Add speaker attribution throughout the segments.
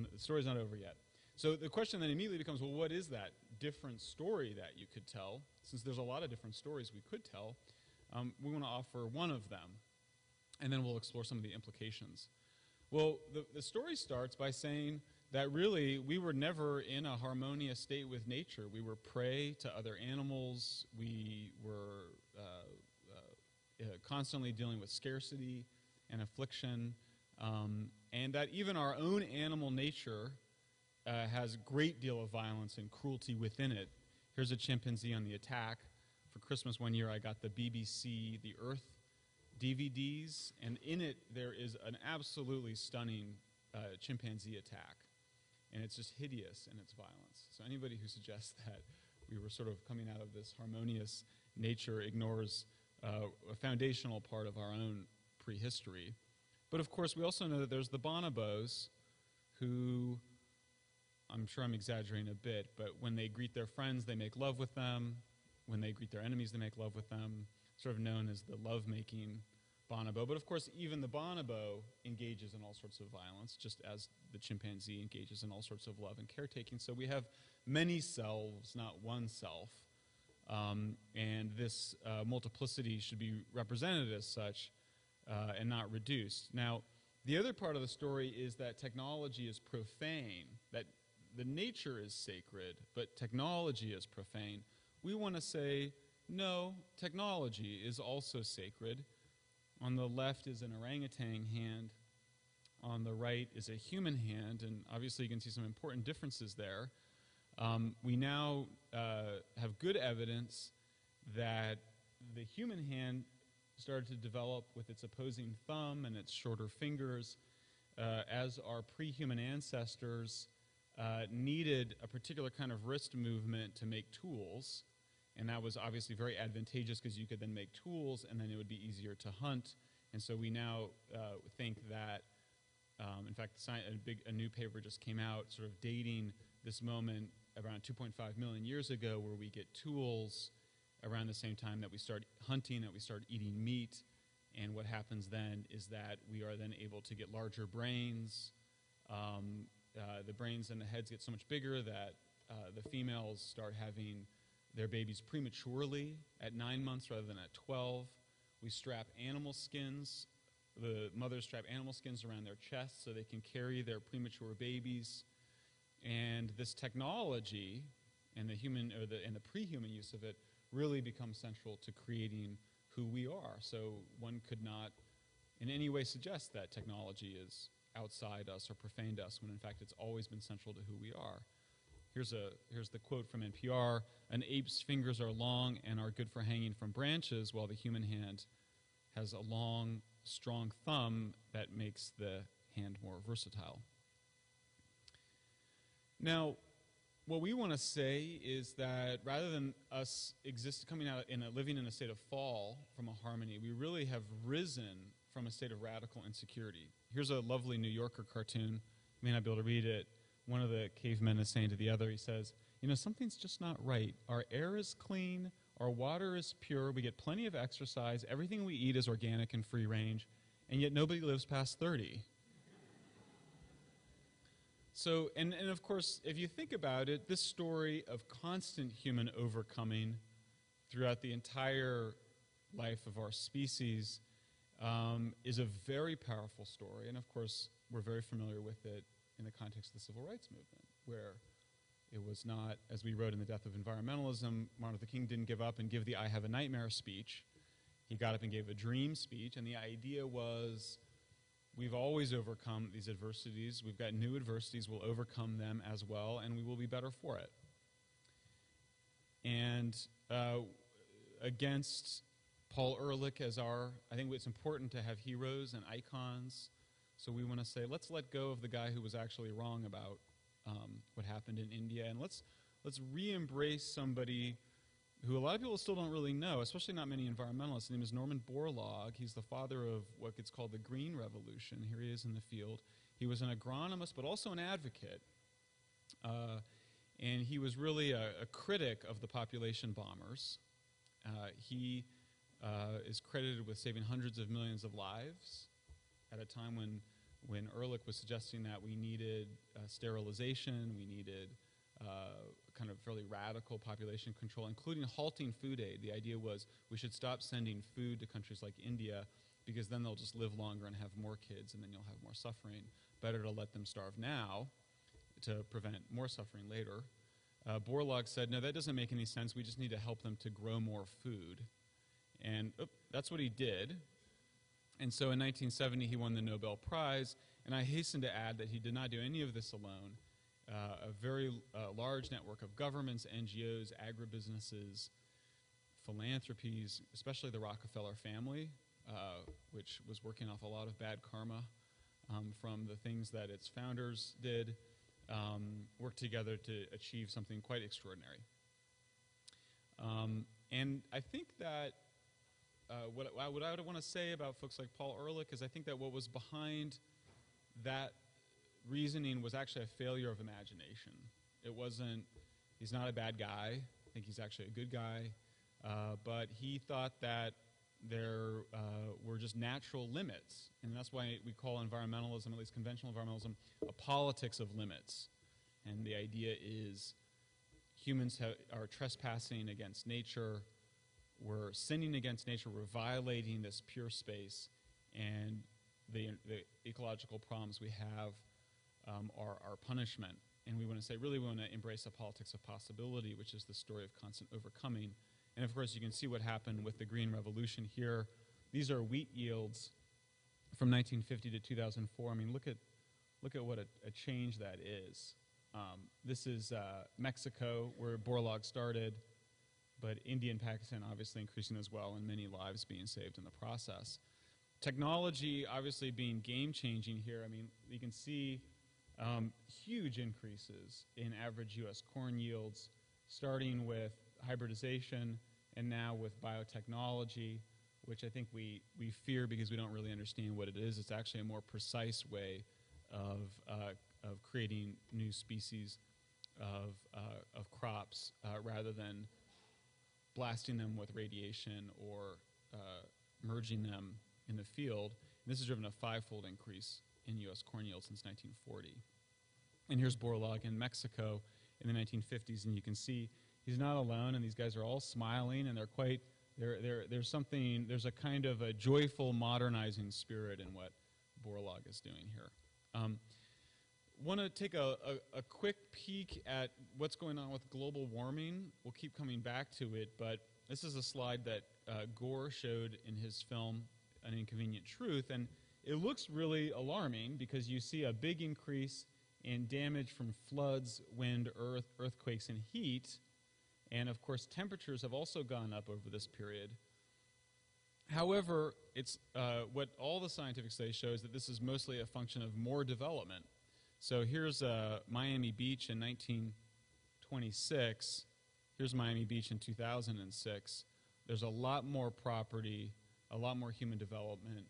Speaker 1: the story's not over yet. So the question then immediately becomes, well, what is that different story that you could tell? Since there's a lot of different stories we could tell, we want to offer one of them, and then we'll explore some of the implications. Well, the story starts by saying that really we were never in a harmonious state with nature. We were prey to other animals. We were constantly dealing with scarcity and affliction, and that even our own animal nature has a great deal of violence and cruelty within it. Here's a chimpanzee on the attack. For Christmas one year I got the BBC The Earth DVDs, and in it there is an absolutely stunning chimpanzee attack. And it's just hideous in its violence. So anybody who suggests that we were sort of coming out of this harmonious nature ignores a foundational part of our own prehistory. But of course we also know that there's the bonobos who, I'm sure I'm exaggerating a bit, but when they greet their friends, they make love with them. When they greet their enemies, they make love with them, sort of known as the love-making bonobo. But of course, even the bonobo engages in all sorts of violence, just as the chimpanzee engages in all sorts of love and caretaking. So we have many selves, not one self. And this multiplicity should be represented as such and not reduced. Now, the other part of the story is that technology is profane, that the nature is sacred, but technology is profane. We want to say, no, technology is also sacred. On the left is an orangutan hand. On the right is a human hand, and obviously you can see some important differences there. We now have good evidence that the human hand started to develop with its opposing thumb and its shorter fingers as our pre-human ancestors needed a particular kind of wrist movement to make tools. And that was obviously very advantageous because you could then make tools and then it would be easier to hunt. And so we now think that, in fact, a new paper just came out sort of dating this moment around 2.5 million years ago where we get tools around the same time that we start hunting, that we start eating meat. And what happens then is that we are then able to get larger brains. The brains and the heads get so much bigger that the females start having their babies prematurely at 9 months rather than at 12. We strap animal skins. The mothers strap animal skins around their chests so they can carry their premature babies. And this technology and the human or the pre-human use of it really becomes central to creating who we are. So one could not in any way suggest that technology is outside us or profaned us when in fact it's always been central to who we are. Here's the quote from NPR: "An ape's fingers are long and are good for hanging from branches, while the human hand has a long, strong thumb that makes the hand more versatile." Now, what we want to say is that rather than us living in a state of fall from a harmony, we really have risen from a state of radical insecurity. Here's a lovely New Yorker cartoon. You may not be able to read it. One of the cavemen is saying to the other, he says, "You know, something's just not right. Our air is clean, our water is pure, we get plenty of exercise, everything we eat is organic and free range, and yet nobody lives past 30. So, and of course, if you think about it, this story of constant human overcoming throughout the entire life of our species is a very powerful story, and of course, we're very familiar with it in the context of the civil rights movement, where it was not, as we wrote in the Death of Environmentalism, Martin Luther King didn't give up and give the "I have a nightmare" speech. He got up and gave a dream speech, and the idea was we've always overcome these adversities. We've got new adversities. We'll overcome them as well, and we will be better for it. And against Paul Ehrlich as I think it's important to have heroes and icons. So we want to say, let's let go of the guy who was actually wrong about what happened in India, and let's re-embrace somebody who a lot of people still don't really know, especially not many environmentalists. His name is Norman Borlaug. He's the father of what gets called the Green Revolution. Here he is in the field. He was an agronomist, but also an advocate. And he was really a critic of the population bombers. He is credited with saving hundreds of millions of lives at a time when when Ehrlich was suggesting that we needed sterilization, we needed kind of fairly radical population control, including halting food aid. The idea was we should stop sending food to countries like India because then they'll just live longer and have more kids, and then you'll have more suffering. Better to let them starve now to prevent more suffering later. Borlaug said, no, that doesn't make any sense. We just need to help them to grow more food. And that's what he did. And so in 1970, he won the Nobel Prize. And I hasten to add that he did not do any of this alone. A very large network of governments, NGOs, agribusinesses, philanthropies, especially the Rockefeller family, which was working off a lot of bad karma from the things that its founders did, worked together to achieve something quite extraordinary. And I think that what I would want to say about folks like Paul Ehrlich is I think that what was behind that reasoning was actually a failure of imagination. It wasn't, he's not a bad guy. I think he's actually a good guy. But he thought that there were just natural limits. And that's why we call environmentalism, at least conventional environmentalism, a politics of limits. And the idea is humans are trespassing against nature. We're sinning against nature. We're violating this pure space. And the ecological problems we have are our punishment. And we want to say, really, we want to embrace a politics of possibility, which is the story of constant overcoming. And of course, you can see what happened with the Green Revolution here. These are wheat yields from 1950 to 2004. I mean, look at what a change that is. This is Mexico, where Borlaug started, but India and Pakistan obviously increasing as well, and many lives being saved in the process. Technology obviously being game-changing here. I mean, you can see huge increases in average U.S. corn yields, starting with hybridization and now with biotechnology, which I think we fear because we don't really understand what it is. It's actually a more precise way of creating new species of crops rather than blasting them with radiation or merging them in the field. And this has driven a five-fold increase in U.S. corn yield since 1940. And here's Borlaug in Mexico in the 1950s, and you can see he's not alone, and these guys are all smiling, and they're quite, there's a kind of a joyful modernizing spirit in what Borlaug is doing here. Want to take a quick peek at what's going on with global warming. We'll keep coming back to it, but this is a slide that Gore showed in his film, An Inconvenient Truth, and it looks really alarming because you see a big increase in damage from floods, wind, earthquakes, and heat. And of course, temperatures have also gone up over this period. However, it's what all the scientific studies show is that this is mostly a function of more development. So here's Miami Beach in 1926. Here's Miami Beach in 2006. There's a lot more property, a lot more human development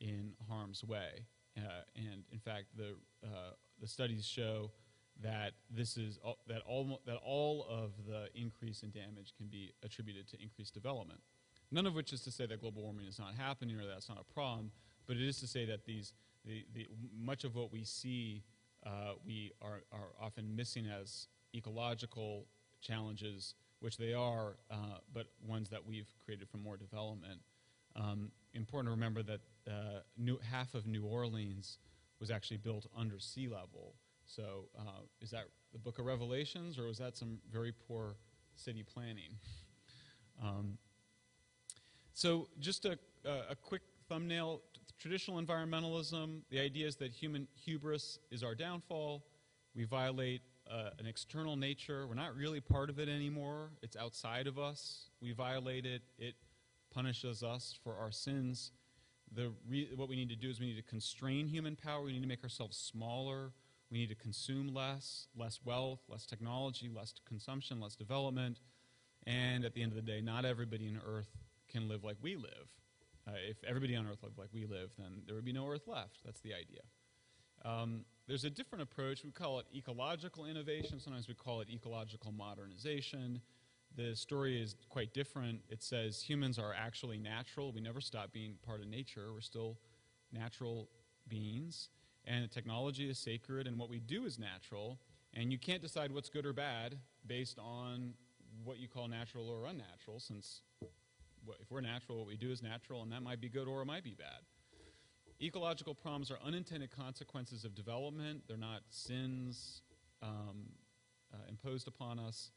Speaker 1: in harm's way. And in fact, the studies show that all of the increase in damage can be attributed to increased development. None of which is to say that global warming is not happening or that's not a problem, but it is to say that much of what we see we are often missing as ecological challenges, which they are, but ones that we've created from more development. Important to remember that half of New Orleans was actually built under sea level. So is that the Book of Revelations, or was that some very poor city planning? So just a quick thumbnail. Traditional environmentalism, the idea is that human hubris is our downfall. We violate an external nature. We're not really part of it anymore. It's outside of us. We violate it. It punishes us for our sins. What we need to do is we need to constrain human power. We need to make ourselves smaller. We need to consume less wealth, less technology, less consumption, less development. And at the end of the day, not everybody on Earth can live like we live. If everybody on Earth lived like we live, then there would be no Earth left. That's the idea. There's a different approach. We call it ecological innovation. Sometimes we call it ecological modernization. The story is quite different. It says humans are actually natural. We never stop being part of nature. We're still natural beings. and technology is sacred, and what we do is natural, and you can't decide what's good or bad based on what you call natural or unnatural, since if we're natural, what we do is natural, and that might be good or it might be bad. Ecological problems are unintended consequences of development. They're not sins imposed upon us.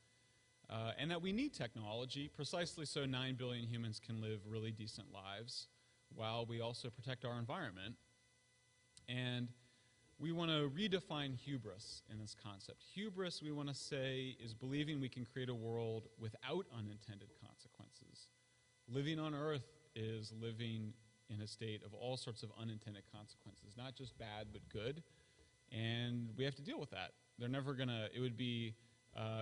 Speaker 1: And that we need technology, precisely so 9 billion humans can live really decent lives, while we also protect our environment. And we want to redefine hubris in this concept. Hubris, we want to say, is believing we can create a world without unintended consequences. Living on Earth is living in a state of all sorts of unintended consequences, not just bad, but good. And we have to deal with that. They're never going to, it would be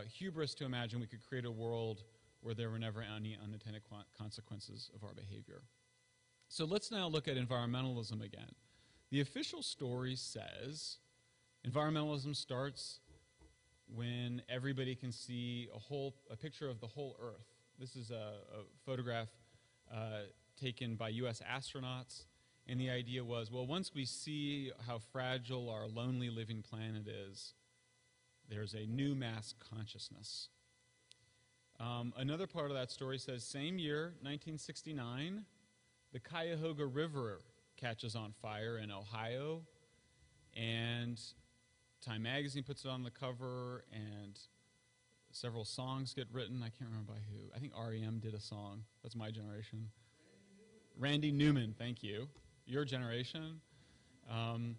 Speaker 1: hubris to imagine we could create a world where there were never any unintended consequences of our behavior. So let's now look at environmentalism again. The official story says environmentalism starts when everybody can see a picture of the whole Earth. This is a photograph taken by US astronauts, and the idea was, well, once we see how fragile our lonely living planet is, there's a new mass consciousness. Another part of that story says, same year, 1969, the Cuyahoga River catches on fire in Ohio, and Time Magazine puts it on the cover, and several songs get written. I can't remember by who. I think REM did a song. That's my generation. Randy Newman, thank you. Your generation. And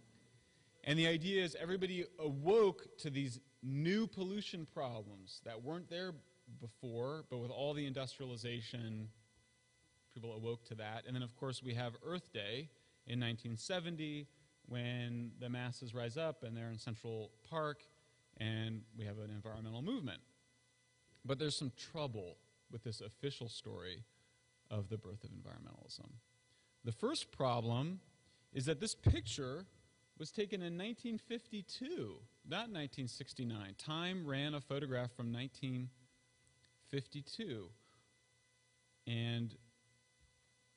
Speaker 1: the idea is everybody awoke to these new pollution problems that weren't there before, but with all the industrialization, people awoke to that. And then, of course, we have Earth Day in 1970 when the masses rise up and they're in Central Park and we have an environmental movement. But there's some trouble with this official story of the birth of environmentalism. The first problem is that this picture was taken in 1952, not 1969. Time ran a photograph from 1952. And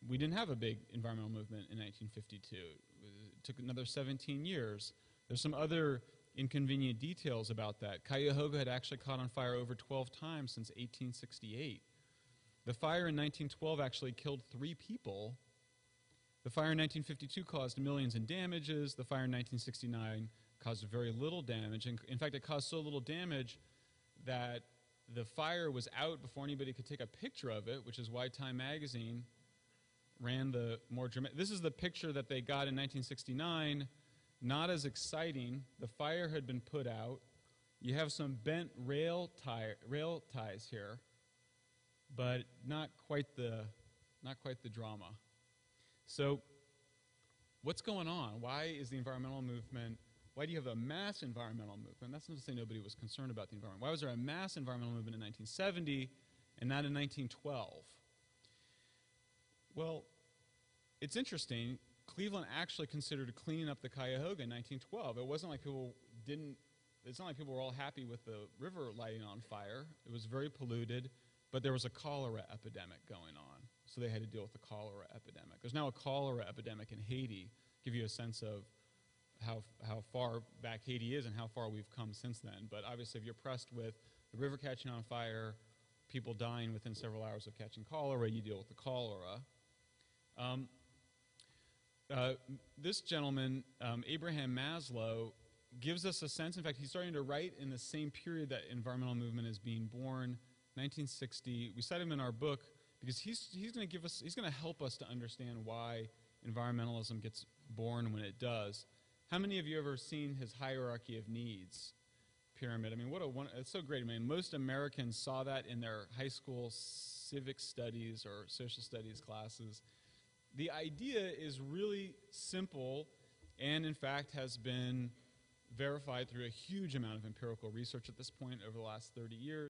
Speaker 1: we didn't have a big environmental movement in 1952. It took another 17 years. There's some other inconvenient details about that. Cuyahoga had actually caught on fire over 12 times since 1868. The fire in 1912 actually killed 3 people. The fire in 1952 caused millions in damages. The fire in 1969 caused very little damage. And in fact, it caused so little damage that the fire was out before anybody could take a picture of it, which is why Time Magazine ran the more dramatic. This is the picture that they got in 1969. Not as exciting. The fire had been put out. You have some bent rail ties here, but not quite the drama. So what's going on? Why is the environmental movement, why do you have a mass environmental movement? That's not to say nobody was concerned about the environment. Why was there a mass environmental movement in 1970 and not in 1912? Well, it's interesting. Cleveland actually considered cleaning up the Cuyahoga in 1912. It wasn't like people didn't, it's not like people were all happy with the river lighting on fire. It was very polluted, but there was a cholera epidemic going on. So they had to deal with the cholera epidemic. There's now a cholera epidemic in Haiti. Give you a sense of how far back Haiti is and how far we've come since then. But obviously, if you're pressed with the river catching on fire, people dying within several hours of catching cholera, you deal with the cholera. This gentleman, Abraham Maslow, gives us a sense. In fact, he's starting to write in the same period that environmental movement is being born, 1960. We cite him in our book because he's going to give us, he's going to help us to understand why environmentalism gets born when it does. How many of you have ever seen his hierarchy of needs pyramid? I mean, it's so great. I mean, most Americans saw that in their high school civic studies or social studies classes. The idea is really simple and, in fact, has been verified through a huge amount of empirical research at this point over the last 30 years.